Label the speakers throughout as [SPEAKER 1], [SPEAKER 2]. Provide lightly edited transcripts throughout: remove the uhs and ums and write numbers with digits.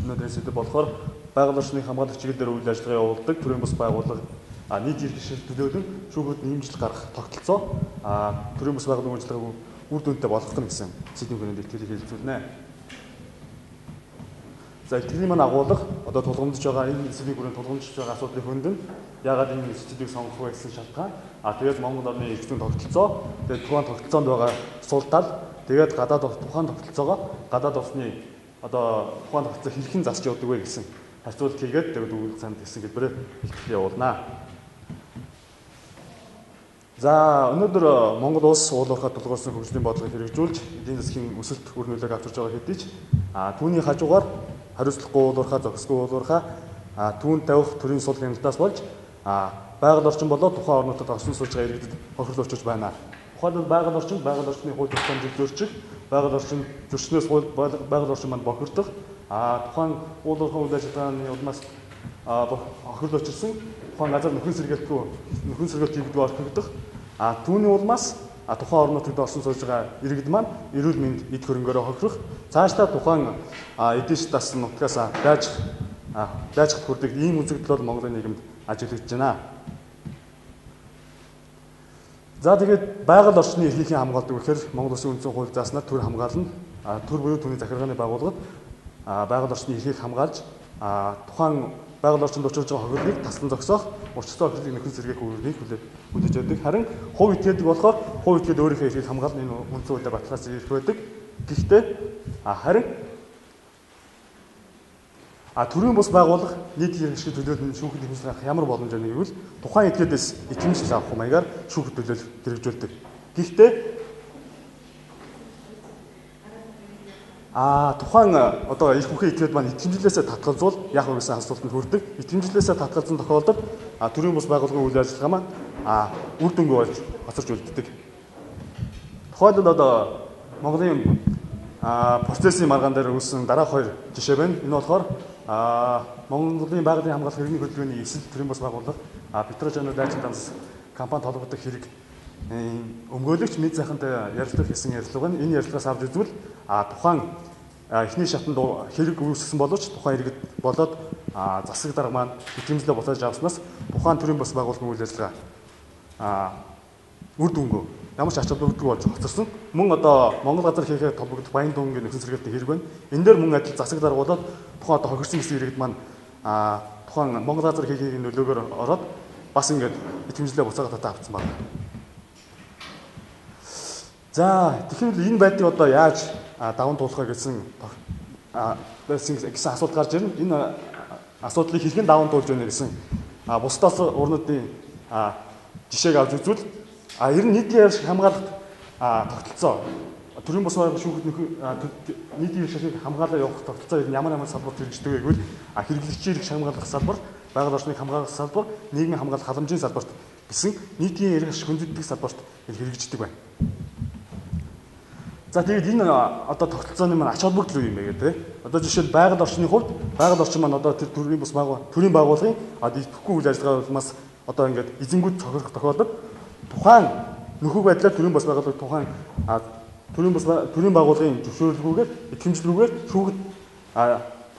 [SPEAKER 1] өнөөдрийн сэдэв болохоор байгаль орчныг хамгаалах чиглэлээр үйл ажиллагаа явуулдаг төрийн бас байгууллага нийт иргэшил төлөөлөн шүүхэд нэмжил гаргах тогтолцоо төрийн бас байгууллагын үйлчлэгийг үр дүнтэй болгох нь гэсэн сэдвийн хүрээнд илтгэл хэлэлцүүлнэ. За илтгэлийн маань агуулга одоо тулгамдж байгаа энэ сэдвийн хүрээнд тулгамдж байгаа асуудлын хүнд нь яагаад энэ сэдвийг сонгох вэ гэсэн шалтгаан тэгээд Монгол орны эрхтэн тогтолцоо тэгээд тухайн тогтолцоонд байгаа сул тал тэгээд тухайн тогтолцоогоо гадаад улсны одоо тухайн тогтолцоо хэрхэн засч явдаг вэ гэсэн харьцуулт хийгээд тэгээд үйл цаанд гэсэн хэлбэрээр илтгэл явуулнаа. За өнөөдөр Монгол улс уул уурхай тулгуурсан хөгжлийн бодлогыг хэрэгжүүлж эдийн засгийн өсөлт үр нөлөөг авчирч байгаа хэдий ч түүний хажуугаар хариуцлагагүй уул уурхай, зохисгүй уул уурхай түүнд тавих төрийн сул хяналтаас болж байгаль орчин болоод тухайн орнуудад орсон сууж байгаа иргэдэд хохирол учруулж байна. Тухайлбал байгаль орчны хууль тогтоомжийг зөрчих, байгаль орчин зөрчнөөс байгаль орчин маань бохирдох, тухайн уул уурхай үйл ажиллагааны улмаас хохирол учирсан тухайн газар нөхөн сэргээлт хийгдүү орхигдох, түүний улмаас тухайн орнуудад орсон сууж байгаа иргэд маань эрүүл мэнд эд хөрөнгөөрөө хохирох, цаашдаа тухайн эдийн засгийн нутгаас дайжхад хүрдэг ийм үзэгдэл бол Монголын нийгэмд ажиглагдж байна. За тэгээд байгаль орчны эрхийг хамгаалдаг гэхээр Монгол Улсын үндсэн хууль зааснаар төр хамгаална. Төр буюу түүний захиргааны байгууллагад байгаль орчны эрхийг хамгаалж тухайн байгаль орчинд учруулж байгаа хохирлыг таслан зогсоох, урьдчилан хохирлыг нөхөн сэргээх үүргийг хүлээж байдаг. Харин хувь этгээдэг болохоор хувь этгээд өөрийнхөө эрхийг хамгаална энэ үндсэн хуулиар баталгаас ирэх байдаг. Гэхдээ харин төрийн бус байгууллага нийт иргэшил төлөөлөл шүүхэд нэмэлт гаргах ямар боломж байна гэвэл тухайн этгээдээс итгэмжлэл авах маягаар шүүхэд төлөөлөл хэрэгжүүлдэг. Гэхдээ тухайн одоо эрх бүхий этгээд маань итгэмжлэлээсээ татгалзуул яг гэсэн асуултанд хүрдэг. Итгэмжлэлээсээ татгалзсан тохиолдолд төрийн бус байгууллагын үйл ажиллагаа маань үр дүнгүй болж хоцорч үлддэг. Тухайлбал одоо Монголын процессын маргаан дээр үүссэн дараах хоёр жишээ байна. Энэ болохоор Монголын байгалийн хамгаалах иргэний хөдөлгөөний эсэл төрийн бус байгууллага Петрожаны дайчин данс компанид холбогдох хэрэг өмгөөлөгч мэд сайхантай ярилцлага хийсэн ярилцлага нь энэ ярилцлагаас авч үзвэл тухайн эхний шатанд хэрэг үүсгэсэн боловч тухайн иргэд болоод засаг дарга маань итгэмжлээ буцааж авснаас тухайн төрийн бус байгууллагын үйл ажиллагаа үр дүнгүй ямар ч ач холбогдолгүй болж хоцорсон. Мөн одоо Монгол газар хийхэд толбогдох Баян дунгийн нөхөн сэргээлтийн хэрэг байна. Энэ дээр мөн адил засаг дарга болоод тухайн одоо хохирсон гэсэн иргэд маань тухайн Монгол газар хийхийн нөлөөгөөр ороод бас ингээд итгэмжлээ буцаагаад татаа авцсан байна. За тэгэхээр энэ байдлыг одоо яаж даван туулах вэ гэсэн асуулт гарч ирнэ. Энэ асуудлыг хэрхэн даван туулж байна гэсэн бусдаас урнуудын жишээг авч үзвэл ер нь нийтийн эрх хамгаалалт тогтолцоо төрийн бус байгууллагын шүүхэд нийтийн эрхийг хамгаалаа явуулах тогтолцоо ер нь ямар салбарт хэрэгждэг вэ гэвэл хэрэглэгчийн эрх хамгаалах салбар, байгаль орчныг хамгаалах салбар, нийгмийн хамгаалах халамжийн салбарт гэсэн нийтийн эрх хүндэтгэх салбарт хэрэгждэг байна. За тэгээд энэ одоо тогтолцооны маань ач холбогдол юу юм бэ гэдэг. Одоо жишээл байгаль орчны хувьд байгаль орчин маань одоо тэр төрийн байгууллагын идэвхтэй үйл ажиллагаараас одоо ингээд эзэнгүүд цохирох тохиолдолд тухайн нөхөг байдлаар төрийн бус байгууллага тухайн төрийн байгууллагын зөвшөөрлгүйгээр итгэмжлэлгүйгээр шүүхэд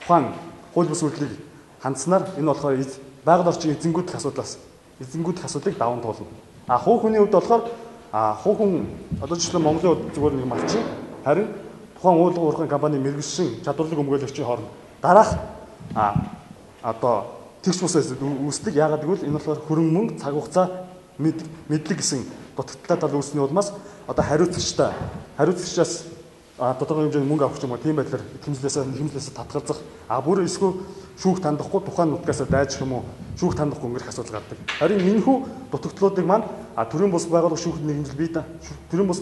[SPEAKER 1] тухайн хууль бус үйлдэлийг хандсанаар энэ болохоор байгаль орчин эзэнгүүдийн асуудлыг даван туулна. Хувь хүний хувьд болохоор хувь хүн одоо жишээ нь Монголын хувьд зүгээр нэг малчин харин тухайн уул уурхай компани мэргэжсэн чадварлаг өмгөөлөгчийн хооронд дараах одоо тэгш бус үүсдэг. Яагаад гэвэл энэ болохоор хөрөнгө мөнгө, цаг хугацаа, мэдлэг гэсэн дутагдaltaй тал үүсний улмаас одоо хариуцагчаас тодорхой хэмжээний мөнгө авах юм уу тийм байдлаар итгэмжлэлээс татгалзах бүр эсвэл шүүх тандахгүй тухайн нутгаас дайжих юм уу шүүх тандахгүй өнгөрөх асуудал гардаг. Харин энэхүү дутагдлуудыг маань төрийн бус байгууллага шүүхэд нэгжил бий да төрийн бус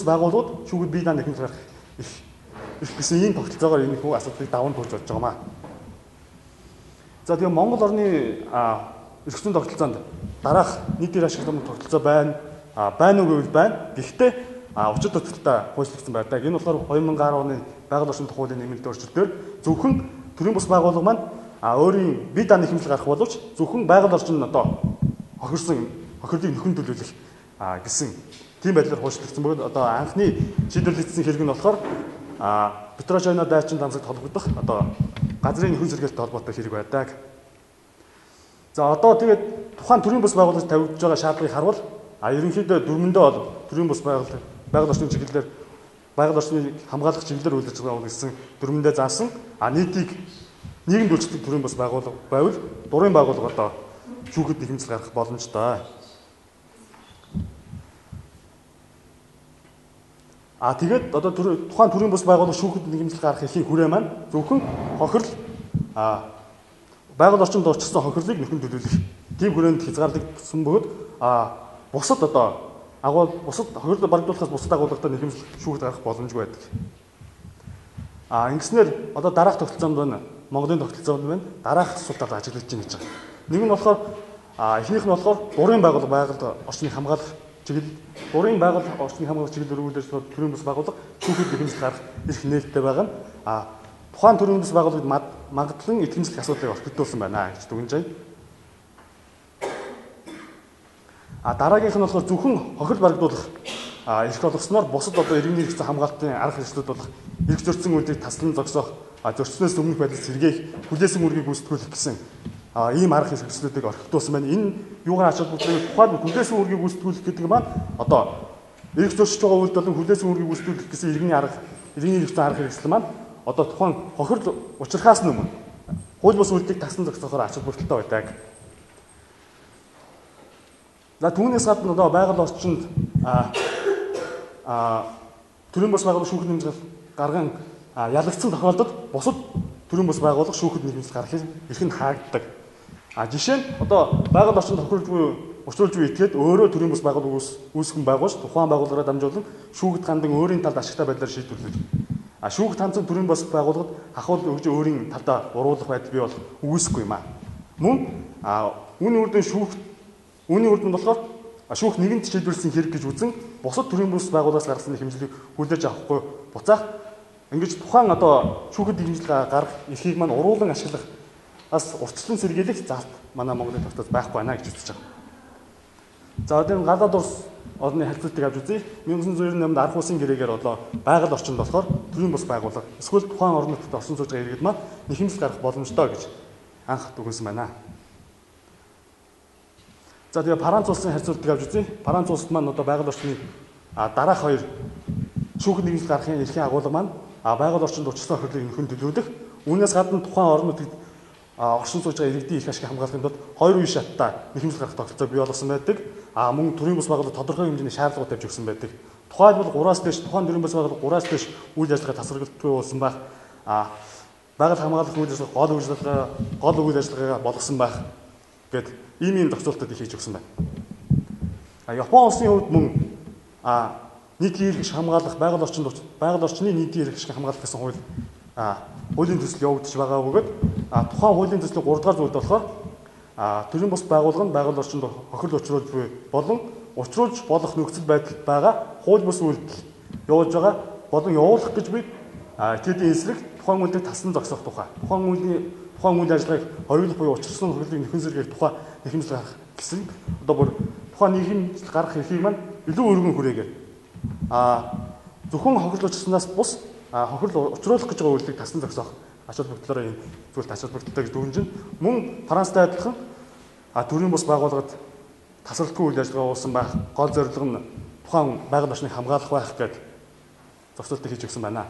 [SPEAKER 1] байгууллагууд шүүхэд бий да нэгж гарах их гэсэн ийм тогтолцоогоор энэхүү асуудлыг даван туулж болж байгаамаа. За тэгээ Монгол орны эрхцэн тогтолцоонд дараах нийтийн ашиглалтын тогтолцоо байна уу гэвэл байна. Гэхдээ учир тутагтай хуучлагдсан байдаг. Энэ болохоор 2010 оны байгаль орчин хуулийн нэмэлт өөрчлөлтөөр зөвхөн төрийн бус байгууллага маань өөрийн бие дааны хэмжил гарах боловч зөвхөн байгаль орчин одоо хохирлыг нөхөн төлөвлөх гэсэн тийм байдлаар хуучлагдсан бөгөөд одоо анхны шийдвэрлэгдсэн хэрэг нь болохоор Петрочойно дайчин дамсагт холбогдох одоо газрын нөхөн сэргээлтэй холбоотой хэрэг байдаг. За одоо тэгээд тухайн төрийн бас байгууллагад тавигдж байгаа шаардлагыг харвал ерөнхийдөө дөрмөндөө бол төрийн бас байгаль орчны чиглэлээр байгаль орчны хамгаалах чиглэлээр үйл ажиллагаа гэсэн дөрмөндөө заасан нийтийг нийгэмд үйлчлэх төрийн бас байгууллага байвал дурын байгууллага одоо шүүхэд нэхэмжил гаргах боломжтой. Тэгээд одоо тухайн төрийн бас байгууллага шүүхэд нэхэмжил гаргах эхийн хүрээ маань зөвхөн хохирол байгаль орчинд орчсон хохирлыг нөхөн төлөвлөх тийм хүрээнд хязгаарлагдсан бөгөөд бусад одоо бусад хохирлыг барагдуулахаас бусад агуулгатай нэхэмжил шүүхэд гаргах боломжгүй байдаг. Ингэснээр одоо дараах тогтолцоонд байна. Монголын тогтолцоонд байна. Дараах асуудал ажиглаж байна гэж байгаа. Нэг нь болохоор эхнийх нь болохоор дурын байгууллага байгаль орчныг хамгаалах чиглэл дурын байгаль орчныг хамгаалах чиглэлээр үйл ажиллагаа төрийн бас байгууллага шүүхэд нэхэмжил гаргах эрх нээлттэй байгаа нь тухайн төрийн бас байгууллагад магадлан итгэмжлэх асуудлыг орхигдуулсан байна гэж дүгнэж байна. Дараагийнх нь болохоор зөвхөн хохирол барагдуулах эрх олгосноор бусад одоо иргэний хэрэгцээ хамгаалтын арга хэрэгслүүд болох эрх зөрчсөн үйлдвэрийг таслан зогсоох, зөрчснөөс өмнөх байдлыг сэргээх, хүлээсэн үргийг гүйцэтгүүлэх гэсэн ийм арга хэрэгслүүдийг орхигдуулсан байна. Энэ юугаар ач холбогдолтой тухайн хүлээсэн үргийг гүйцэтгүүлэх гэдэг маань одоо эрх зөрчиж байгаа үйлд болон хүлээсэн үргийг гүйцэтгүүлэх гэсэн иргэний хэрэгцээ арга хэрэгсэл маань одоо тухайн хохирол учрахаас өмнө хууль бус үйлдэлийг таслан зогсоохоор ач холбогдолтой байдаг. За түүнээс гадна одоо байгаль орчинд төрийн бас байгууллага шүүхэд нэхэмжил гарган ялагдсан тохиолдолд бусад төрийн бас байгууллага шүүхэд нэхэмжил гаргахын эрх нь хаагддаг. Жишээ нь одоо байгаль орчинд тохиолдолгүй учруулж буй этгээд өөрөө төрийн бас байгууллага үүсгэн байгуулж тухайн байгууллагаараа дамжуулан шүүхэд хандан өөрийн талд ашигтай байдлаар шийдвэрлэж. Шүүхэд хандсан төрийн бас байгууллагад хахуул өгж өөрийн талдаа уруулах байдал бий болох үүсэхгүй юм. Мөн үүний үр дүнд болохоор шүүх нэгэнт шийдвэрлсэн хэрэг гэж үзэн бусад төрийн бас байгууллагаас гаргасан хэмжлийг хүлээж авахгүй буцаах ингэж тухайн одоо шүүхэд хэмжлэг гаргах эрхийг маань уруулан ашиглах урьдчилан сэргийлэх зарт манай Монголын тогтоолд байхгүй байна гэж үзэж байгаа. За одоо энэ гадаад улс орны харилцаатыг авч үзье. 1998-д Арх улсын гэрээгээр одоо байгаль орчинд болохоор төрийн бас байгууллага эсвэл тухайн орн нутагт орсон сууж байгаа иргэд маань нэхэмжил гаргах боломжтой гэж анх дүгнсэн байна. За тэгээ Франц улсын харилцаатыг авч үзье. Франц улсад маань одоо байгаль орчны дараах хоёр шүүхэд нэхэмжил гаргахын эрхийн агуулга маань байгаль орчинд учирсан хохирлыг нөхөн төлөвлөх. Үүнээс гадна тухайн орн нутагт оршин сууж байгаа иргэдийн эрх ашиг хамгаалахын тулд хоёр үе шаттай нэхэмжил гаргах тогтолцоо бий болгосон байдаг. Мөн төрийн бас байгууллага тодорхой хэмжээний шаардлагууд тавьж өгсөн байдаг. Тухайлбал 3-аас дээш тухайн төрийн бас байгууллага 3-аас дээш үйл ажиллагаа тасралтгүй болсон байх. Байгаль хамгаалах үйл ажиллагаа гол үйл ажиллагаа болгосон байх гэд ийм зохицуултад хийж өгсөн байна. Япон улсын хувьд мөн нийтийн эрх хамгаалах байгаль орчны нийтийн эрх хамгаалах гэсэн хуулийн төсөл явагдаж байгаа бөгөөд тухайн хуулийн төслийн 3 дахь зүйлд болохоор төрийн бас байгууллага нь байгаль орчинд хохирол учруулж буй болон учруулж болох нөхцөл байдалд байгаа хууль бус үйлдэл явуулж байгаа болон явуулах гэж бид тэдний эсрэг тухайн үйлдэлийг таслан зогсоох тухай тухайн үйл ажиллагааг хориглох буюу учирсан хохирлыг нөхөн сэргээх тухай нэхэмжил гаргах гэсэн одоо бүр тухайн нэхэмжил гаргах эрхийг маань илүү өргөн хүрээгээр зөвхөн хохирол учирснаас бус хохирол учруулах гэж байгаа үйлдэлийг таслан зогсоох ач холбогдлоор энэ зүйлд ач холбогдолтой гэж дүгнэж байна. Мөн Францтай адилхан төрийн бас байгууллагад тасралтгүй үйл ажиллагаа уусан байх гол зорилго нь тухайн байгаль орчныг хамгаалах байх гэдэг зохицуултыг хийж өгсөн байна.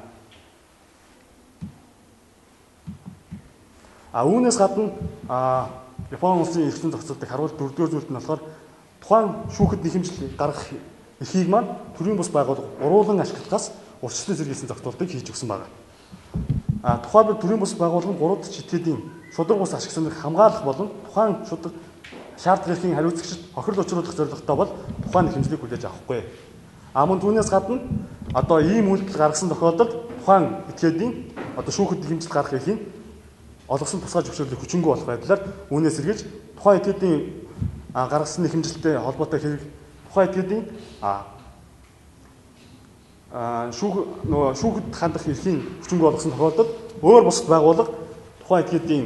[SPEAKER 1] Үүнээс гадна Японы улсын эрхлэн зохицуултыг харуул 4-р зүйлд нь болохоор тухайн шүүхэд нэхэмжил гаргах эрхийг маань төрийн бас байгууллага уруулан ашиглахаас урьдчилан сэргийлсэн зохицуултыг хийж өгсөн байна. Тухайлбал төрийн бас байгууллага нь 3 дахь этгээдийн шударга ус ашиг сонирхох хамгаалах болон тухайн шударга шаардлага эрхийн хариуцагчид хохирол учруулах зорилготой бол тухайн хэмжлийг хүлээж авахгүй. Мөн түүнээс гадна одоо ийм үйлдэл гаргасан тохиолдолд тухайн этгээдийн одоо шүүхэд хэмжил гарах эрхийн олгосон тусгай зөвшөөрлийг хүчингүй болох байдлаар үүнээс эргэж тухайн этгээдийн гаргасан хэмжилттэй холбоотой хэрэг тухайн этгээдийн шүүхэд хандах эрхийн хүчингүй болгосон тохиолдолд өөр бусад байгууллага тухайн этгээдийн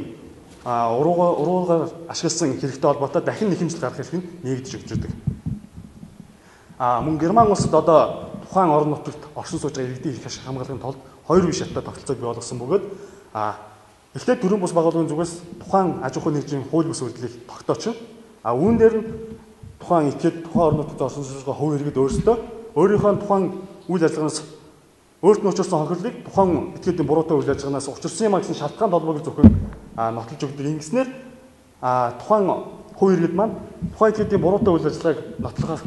[SPEAKER 1] уруугаар ашигласан хэрэгтэй холбоотой дахин нэхэмжил гаргах эрх нь нэгдэж өгч байдаг. Мөн Герман улсад одоо тухайн орон нутагт оршин сууж байгаа иргэдийн эрх ашиг хамгаалахын тулд хоёр үе шаттай тогтолцоог бий болгосон бөгөөд эхлээд төрийн бус байгууллагын зүгээс тухайн аж ахуйн нэгжийн хууль бус үйлдэлийг тогтоочин. Үүн дээр нь тухайн этгээд тухайн орнуудад орсон susгийн хувь иргэд өөрсдөө өөрийнхөө тухайн үйл ажиллагаанаас өөрт нь учирсан хохирлыг тухайн этгээдийн буруутай үйл ажиллагаанаас учирсан юм гэсэн шалтгаан толгойг зөвхөн нотолж өгдөг. Ингэснээр тухайн хувь иргэд маань тухайн этгээдийн буруутай үйл ажиллагааг нотлохоор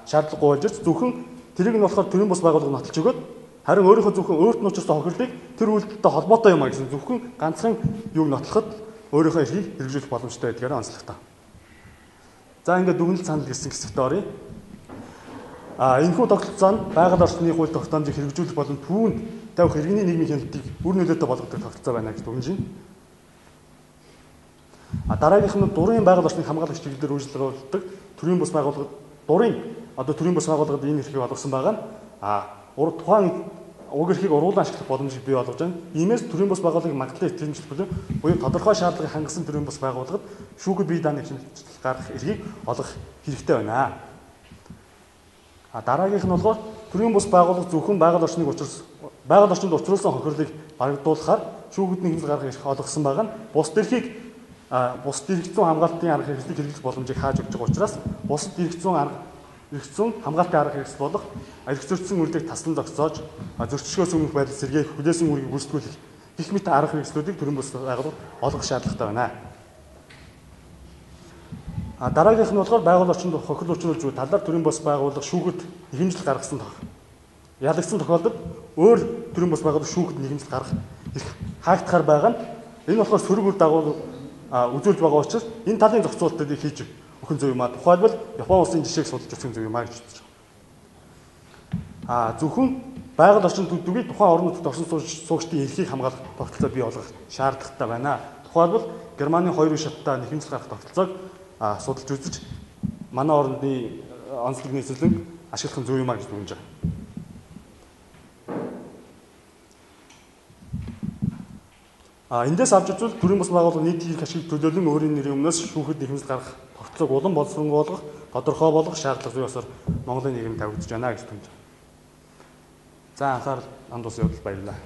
[SPEAKER 1] шаардлагагүй болж ирж зөвхөн тэрийг нь болохоор төрийн бус байгууллага нотолж өгөөд харин өөрийнхөө зөвхөн өөрт нь учирсан хохирлыг тэр үйлдэлтэй холбоотой юм гэсэн зөвхөн ганцхан юуг нотлоход өөрийнхөө эрхийг хэрэгжүүлэх боломжтой байдгаар онцлогтой. За ингээд дүгнэлт санал гэсэн хэсэгт оръё. Энэхүү тогтолцоо нь байгаль орчны хууль тогтоомжийг хэрэгжүүлэх болон түүнд тавих иргэний нийгмийн хяналтыг үр нөлөөтэй болгодог тогтолцоо байна гэж дүгнэж байна. Дараагийнх нь дурын байгаль орчныг хамгаалах чиглэлээр үйлчлүүлдэг төрийн бус байгууллагад төрийн бус байгууллагад энэ эрхийг олгосон байгаа нь тухайн уг эрхийг уруулан ашиглах боломжийг бий болгож байна. Иймээс төрийн бус байгууллагыг магадлал эзэмших буюу тодорхой шаардлагыг хангасан төрийн бус байгууллагад шүүхэд бие дааны хэмжээлт гаргах эрхийг олгох хэрэгтэй байна. Дараагийнх нь болохоор төрийн бус байгууллага зөвхөн байгаль орчинд учруулсан хохирлыг барагдуулахаар шүүхэд хэмжээлт гаргах эрх олгосон байгаа нь бусд эрхийг бусд эрх зүйн хамгаалтын арга хэрэгслийг хэрэглэх боломжийг хааж өгч байгаа учраас бусд эрх зүйн хамгаалтын арга хэрэгсэл болох эрх зөрчсөн үрлийг таслан зогсоож зөрчилгөөс өмнөх байдал сэргээх хүлээсэн үүргийг гүйцэтгүүлэх гэх мэт арга хэрэгслүүдийг төрийн бус байгууллага олгох шаардлагатай байна. Дараагийнх нь болохоор байгаль орчинд хохирол учруулж буй талаар төрийн бус байгууллага шүүхэд хэмжил гаргасан ялагдсан тохиолдолд өөр төрийн бус байгууллага шүүхэд хэмжил гаргах эрх хаагдахаар байгаа нь энэ болохоор сөрөг үр дагавар үзүүлж байгаа учраас энэ талын зохицуулалтыг хийж өгөх зөв юм. Тухайлбал Японы улсын жишээг судалж өгөх зөв юм гэж үзэж байгаа. Зөвхөн байгаль орчин төдийгүй тухайн орнуудад орсон суугчдын эрхийг хамгаалах тогтолцоо бий болгох шаардлагатай байна. Тухайлбал Германы хоёр үе шаттай нэхэмжил гаргах тогтолцоог судалж үзэж манай орны онцлог нийслэлд ашиглах нь зөв юм гэж дүгнэж байгаа. Эндээс авч үзвэл төрийн бус байгууллага нийтийн эрх ашиг төлөөлөн өөрийн нэрийн өмнөөс шүүхэд нэхэмжил гаргах тогтолцоог улам боловсронгуй болгох, тодорхой болгох шаардлага зүй ёсоор Монголын нийгэм тавигдж байна гэж дүгнэж байна. За анхаарал хандуулсан явдал баярлалаа.